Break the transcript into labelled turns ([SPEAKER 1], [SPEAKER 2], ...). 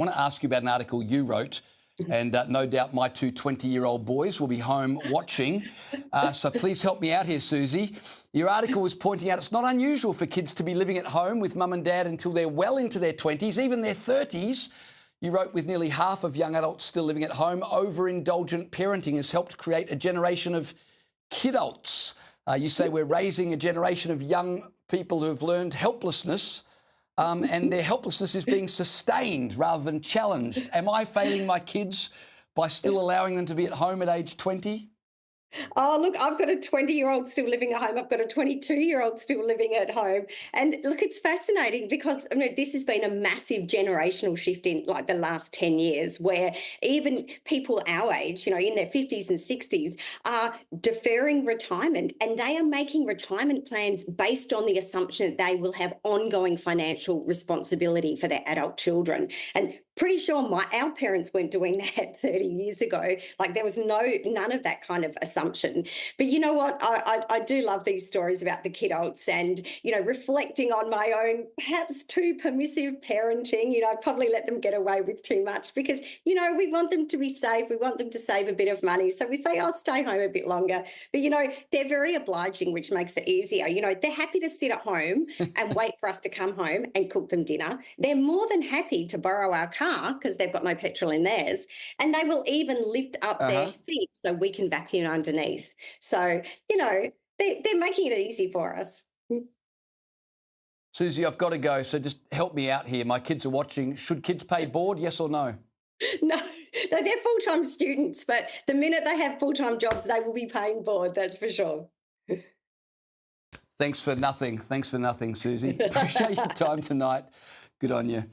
[SPEAKER 1] want to ask you about an article you wrote, and no doubt my two 20-year-old boys will be home watching. So please help me out here, Susie. Your article was pointing out it's not unusual for kids to be living at home with mum and dad until they're well into their 20s, even their 30s. You wrote, with nearly half of young adults still living at home, overindulgent parenting has helped create a generation of kidults. You say we're raising a generation of young people who've learned helplessness, and their helplessness is being sustained rather than challenged. Am I failing my kids by still allowing them to be at home at age 20?
[SPEAKER 2] Oh, look, I've got a 20-year-old still living at home. I've got a 22-year-old still living at home. And look, it's fascinating because this has been a massive generational shift in like the last 10 years where even people our age, in their 50s and 60s are deferring retirement, and they are making retirement plans based on the assumption that they will have ongoing financial responsibility for their adult children. And pretty sure our parents weren't doing that 30 years ago. Like there was none of that kind of assumption. But you know what? I do love these stories about the kidults and, reflecting on my own perhaps too permissive parenting. I probably let them get away with too much because, we want them to be safe. We want them to save a bit of money. So we say, I'll stay home a bit longer. But, they're very obliging, which makes it easier. They're happy to sit at home and wait for us to come home and cook them dinner. They're more than happy to borrow our car because they've got no petrol in theirs, and they will even lift up their feet so we can vacuum underneath. So, they're making it easy for us.
[SPEAKER 1] Susie, I've got to go, so just help me out here. My kids are watching. Should kids pay board, yes or no?
[SPEAKER 2] No, they're full-time students, but the minute they have full-time jobs, they will be paying board, that's for sure.
[SPEAKER 1] Thanks for nothing. Thanks for nothing, Susie. Appreciate your time tonight. Good on you.